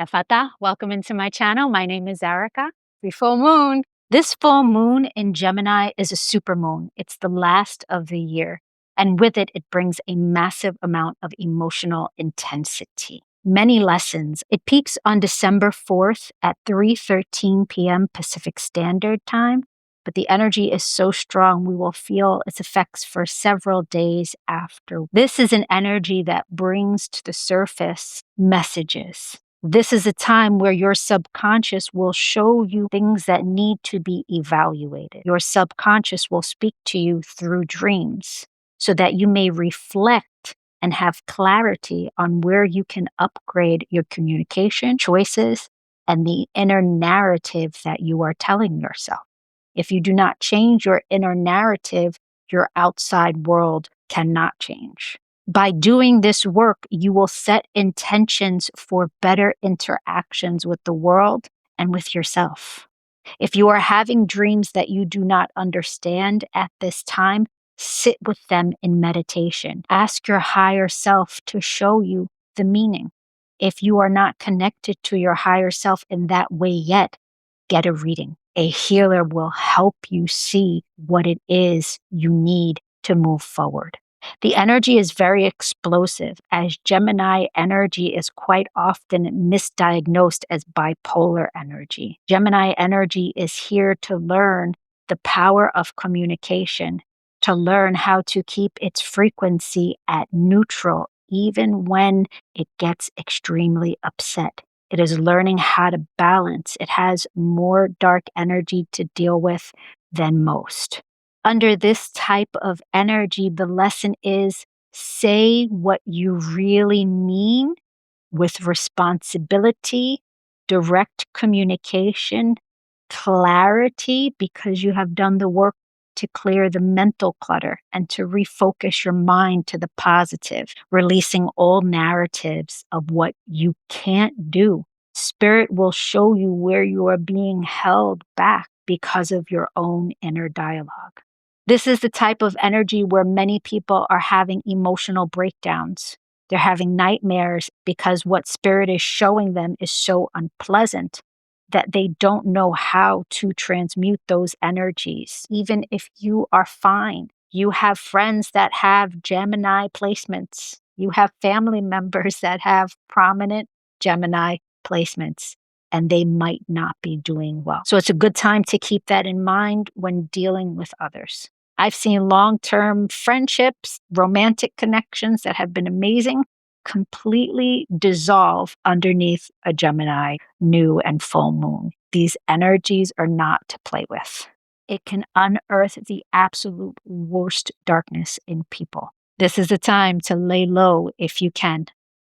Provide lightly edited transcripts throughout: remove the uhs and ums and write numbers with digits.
Efata, welcome into my channel. My name is Erica. Happy full moon. This full moon in Gemini is a super moon. It's the last of the year. And with it, it brings a massive amount of emotional intensity. Many lessons. It peaks on December 4th at 3:13 p.m. Pacific Standard Time. But the energy is so strong, we will feel its effects for several days after. This is an energy that brings to the surface messages. This is a time where your subconscious will show you things that need to be evaluated. Your subconscious will speak to you through dreams so that you may reflect and have clarity on where you can upgrade your communication choices and the inner narrative that you are telling yourself. If you do not change your inner narrative, your outside world cannot change. By doing this work, you will set intentions for better interactions with the world and with yourself. If you are having dreams that you do not understand at this time, sit with them in meditation. Ask your higher self to show you the meaning. If you are not connected to your higher self in that way yet, get a reading. A healer will help you see what it is you need to move forward. The energy is very explosive, as Gemini energy is quite often misdiagnosed as bipolar energy. Gemini energy is here to learn the power of communication, to learn how to keep its frequency at neutral, even when it gets extremely upset. It is learning how to balance. It has more dark energy to deal with than most. Under this type of energy, the lesson is say what you really mean with responsibility, direct communication, clarity, because you have done the work to clear the mental clutter and to refocus your mind to the positive, releasing all narratives of what you can't do. Spirit will show you where you are being held back because of your own inner dialogue. This is the type of energy where many people are having emotional breakdowns. They're having nightmares because what Spirit is showing them is so unpleasant that they don't know how to transmute those energies. Even if you are fine, you have friends that have Gemini placements. You have family members that have prominent Gemini placements, and they might not be doing well. So it's a good time to keep that in mind when dealing with others. I've seen long-term friendships, romantic connections that have been amazing, completely dissolve underneath a Gemini new and full moon. These energies are not to play with. It can unearth the absolute worst darkness in people. This is a time to lay low if you can.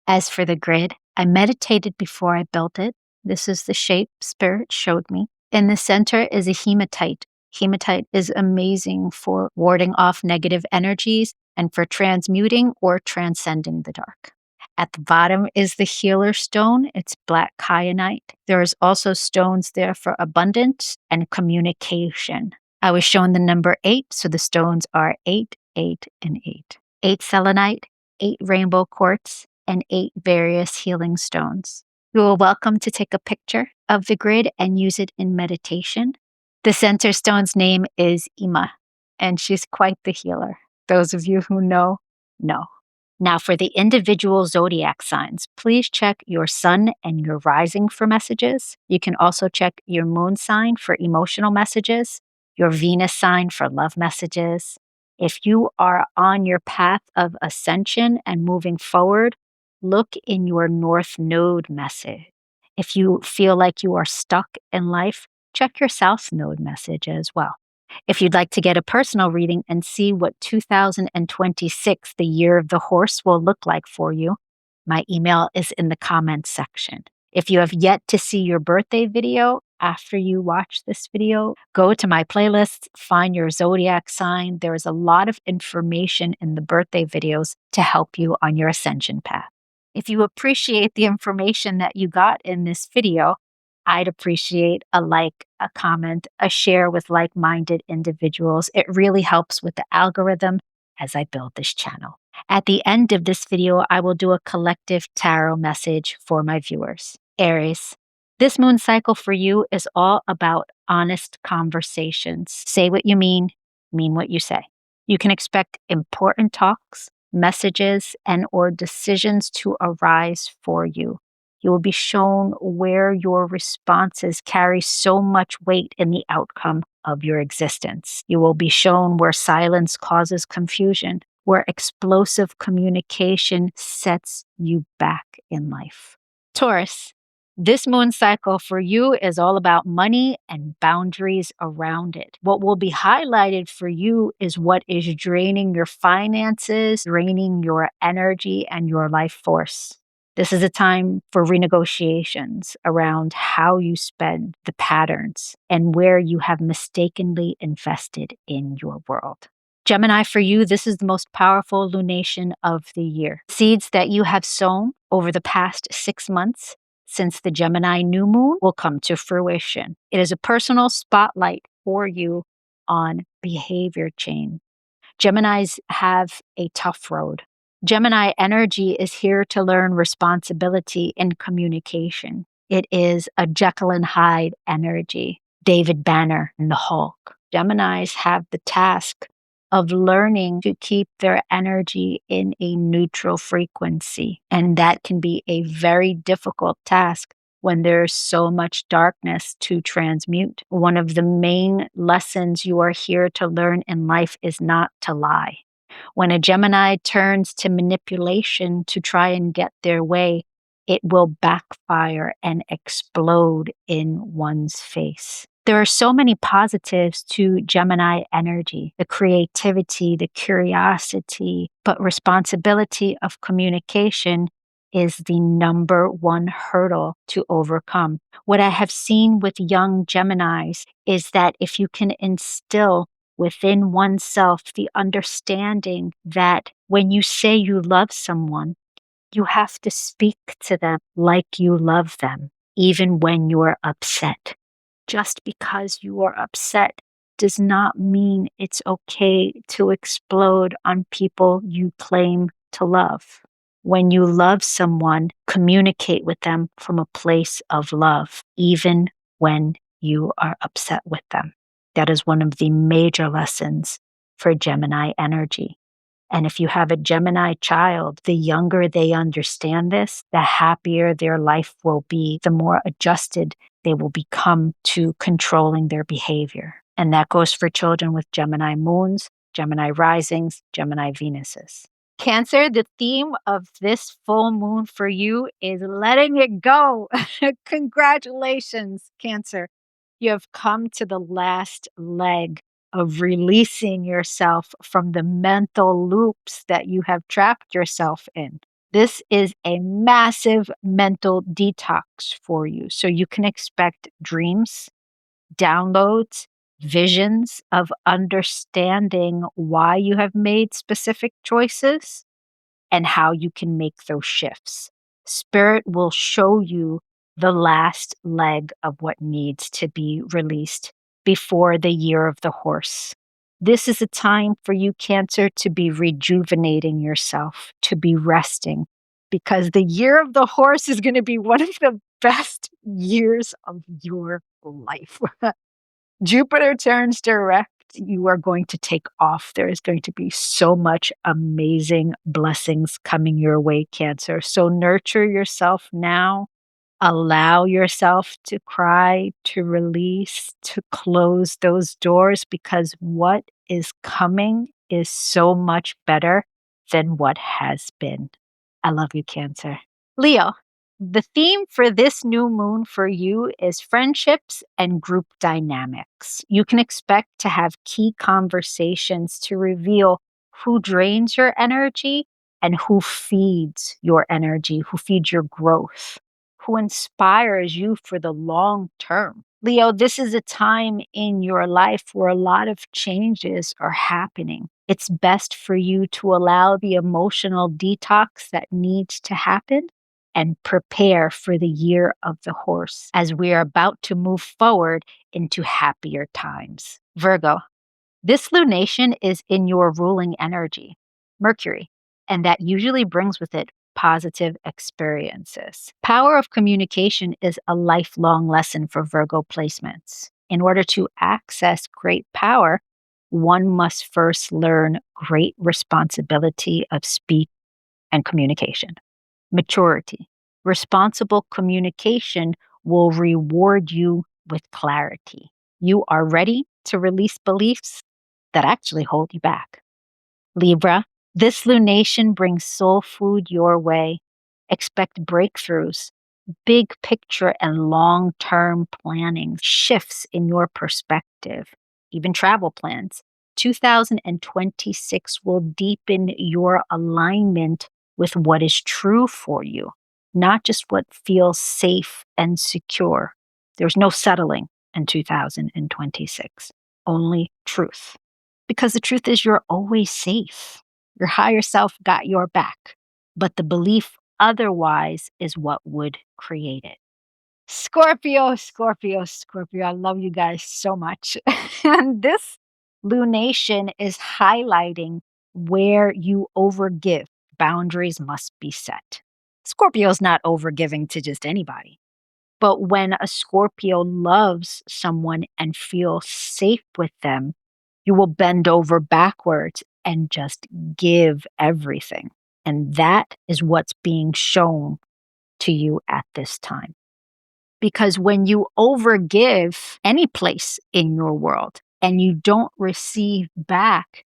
As for the grid, I meditated before I built it. This is the shape Spirit showed me. In the center is a hematite. Hematite is amazing for warding off negative energies and for transmuting or transcending the dark. At the bottom is the healer stone. It's black kyanite. There's also stones there for abundance and communication. I was shown the number 8, so the stones are 8, 8, and 8. 8 selenite, 8 rainbow quartz, and 8 various healing stones. You are welcome to take a picture of the grid and use it in meditation. The center stone's name is Ima, and she's quite the healer. Those of you who know. Now for the individual zodiac signs, please check your sun and your rising for messages. You can also check your moon sign for emotional messages, your Venus sign for love messages. If you are on your path of ascension and moving forward, look in your North Node message. If you feel like you are stuck in life, check your South Node message as well. If you'd like to get a personal reading and see what 2026, the year of the horse, will look like for you, my email is in the comments section. If you have yet to see your birthday video, after you watch this video, go to my playlist, find your zodiac sign. There is a lot of information in the birthday videos to help you on your ascension path. If you appreciate the information that you got in this video, I'd appreciate a like, a comment, a share with like-minded individuals. It really helps with the algorithm as I build this channel. At the end of this video, I will do a collective tarot message for my viewers. Aries. This moon cycle for you is all about honest conversations. Say what you mean what you say. You can expect important talks, messages, and or decisions to arise for you. You will be shown where your responses carry so much weight in the outcome of your existence. You will be shown where silence causes confusion, where explosive communication sets you back in life. Taurus. This moon cycle for you is all about money and boundaries around it. What will be highlighted for you is what is draining your finances, draining your energy and your life force. This is a time for renegotiations around how you spend, the patterns, and where you have mistakenly invested in your world. Gemini, for you, this is the most powerful lunation of the year. Seeds that you have sown over the past 6 months since the Gemini new moon will come to fruition. It is a personal spotlight for you on behavior change. Geminis have a tough road. Gemini energy is here to learn responsibility in communication. It is a Jekyll and Hyde energy, David Banner and the Hulk. Geminis have the task of learning to keep their energy in a neutral frequency. And that can be a very difficult task when there's so much darkness to transmute. One of the main lessons you are here to learn in life is not to lie. When a Gemini turns to manipulation to try and get their way, it will backfire and explode in one's face. There are so many positives to Gemini energy, the creativity, the curiosity, but responsibility of communication is the number one hurdle to overcome. What I have seen with young Geminis is that if you can instill within oneself the understanding that when you say you love someone, you have to speak to them like you love them, even when you're upset. Just because you are upset does not mean it's okay to explode on people you claim to love. When you love someone, communicate with them from a place of love, even when you are upset with them. That is one of the major lessons for Gemini energy. And if you have a Gemini child, the younger they understand this, the happier their life will be, the more adjusted they will become to controlling their behavior. And that goes for children with Gemini moons, Gemini risings, Gemini Venuses. Cancer, the theme of this full moon for you is letting it go. Congratulations, Cancer. You have come to the last leg of releasing yourself from the mental loops that you have trapped yourself in. This is a massive mental detox for you. So you can expect dreams, downloads, visions of understanding why you have made specific choices and how you can make those shifts. Spirit will show you the last leg of what needs to be released before the year of the horse. This is a time for you, Cancer, to be rejuvenating yourself, to be resting, because the year of the horse is going to be one of the best years of your life. Jupiter turns direct. You are going to take off. There is going to be so much amazing blessings coming your way, Cancer. So nurture yourself now. Allow yourself to cry, to release, to close those doors, because what is coming is so much better than what has been. I love you, Cancer. Leo, the theme for this new moon for you is friendships and group dynamics. You can expect to have key conversations to reveal who drains your energy and who feeds your energy, who feeds your growth, who inspires you for the long term. Leo, this is a time in your life where a lot of changes are happening. It's best for you to allow the emotional detox that needs to happen and prepare for the year of the horse as we are about to move forward into happier times. Virgo, this lunation is in your ruling energy, Mercury, and that usually brings with it positive experiences. Power of communication is a lifelong lesson for Virgo placements. In order to access great power, one must first learn great responsibility of speech and communication. Maturity. Responsible communication will reward you with clarity. You are ready to release beliefs that actually hold you back. Libra, this lunation brings soul food your way. Expect breakthroughs, big picture and long-term planning, shifts in your perspective, even travel plans. 2026 will deepen your alignment with what is true for you, not just what feels safe and secure. There's no settling in 2026, only truth. Because the truth is, you're always safe. Your higher self got your back, but the belief otherwise is what would create it. Scorpio, Scorpio, Scorpio. I love you guys so much. And this lunation is highlighting where you overgive. Boundaries must be set. Scorpio's not overgiving to just anybody. But when a Scorpio loves someone and feels safe with them, you will bend over backwards and just give everything. And that is what's being shown to you at this time. Because when you overgive any place in your world and you don't receive back,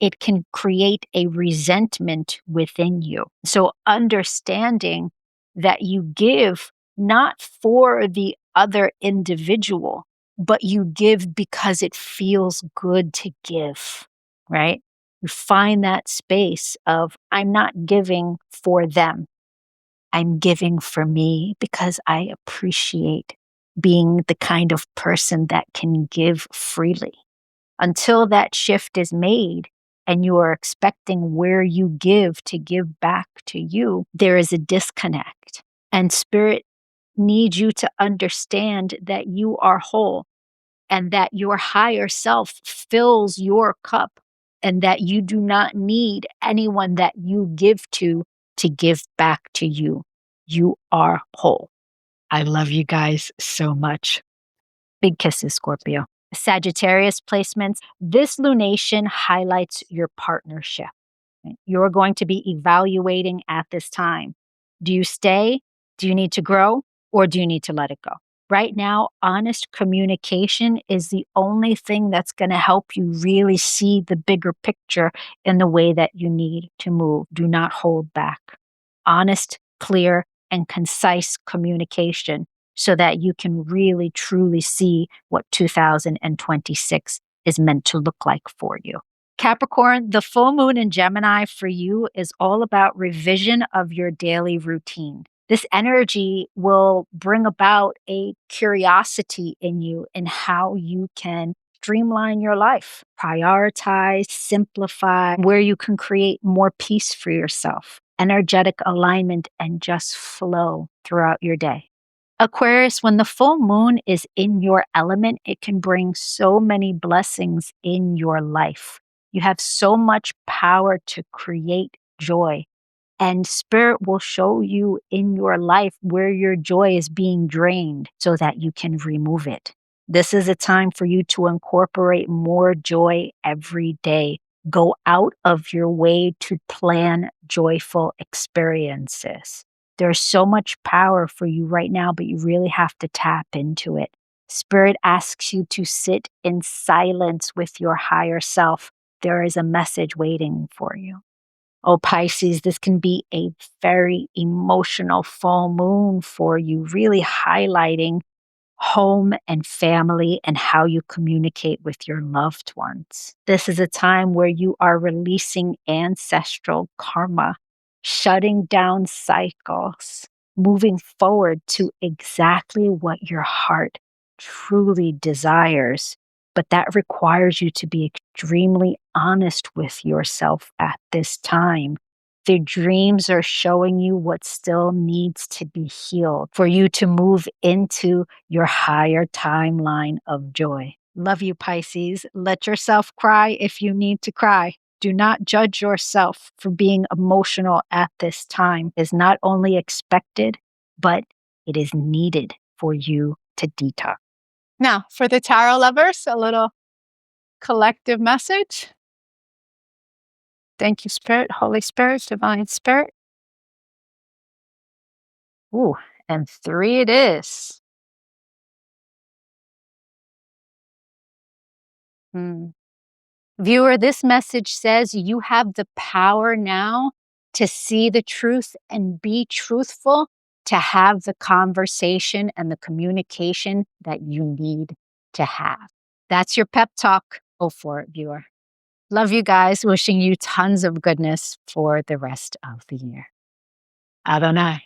it can create a resentment within you. So understanding that you give not for the other individual, but you give because it feels good to give, right? You find that space of, I'm not giving for them. I'm giving for me because I appreciate being the kind of person that can give freely. Until that shift is made and you are expecting where you give to give back to you, there is a disconnect. And spirit needs you to understand that you are whole and that your higher self fills your cup and that you do not need anyone that you give to give back to you. You are whole. I love you guys so much. Big kisses, Scorpio. Sagittarius placements. This lunation highlights your partnership. You're going to be evaluating at this time. Do you stay? Do you need to grow? Or do you need to let it go? Right now, honest communication is the only thing that's going to help you really see the bigger picture in the way that you need to move. Do not hold back. Honest, clear, and concise communication so that you can really, truly see what 2026 is meant to look like for you. Capricorn, the full moon in Gemini for you is all about revision of your daily routine. This energy will bring about a curiosity in you in how you can streamline your life, prioritize, simplify, where you can create more peace for yourself, energetic alignment, and just flow throughout your day. Aquarius, when the full moon is in your element, it can bring so many blessings in your life. You have so much power to create joy. And spirit will show you in your life where your joy is being drained so that you can remove it. This is a time for you to incorporate more joy every day. Go out of your way to plan joyful experiences. There's so much power for you right now, but you really have to tap into it. Spirit asks you to sit in silence with your higher self. There is a message waiting for you. Oh, Pisces, this can be a very emotional full moon for you, really highlighting home and family and how you communicate with your loved ones. This is a time where you are releasing ancestral karma, shutting down cycles, moving forward to exactly what your heart truly desires. But that requires you to be extremely honest with yourself at this time. The dreams are showing you what still needs to be healed for you to move into your higher timeline of joy. Love you, Pisces. Let yourself cry if you need to cry. Do not judge yourself for being emotional at this time. Is not only expected, but it is needed for you to detox. Now, for the tarot lovers, a little collective message. Thank you, Spirit, Holy Spirit, Divine Spirit. Ooh, and 3 it is. Viewer, this message says you have the power now to see the truth and be truthful, to have the conversation and the communication that you need to have. That's your pep talk. Go for it, viewer. Love you guys. Wishing you tons of goodness for the rest of the year. Adonai.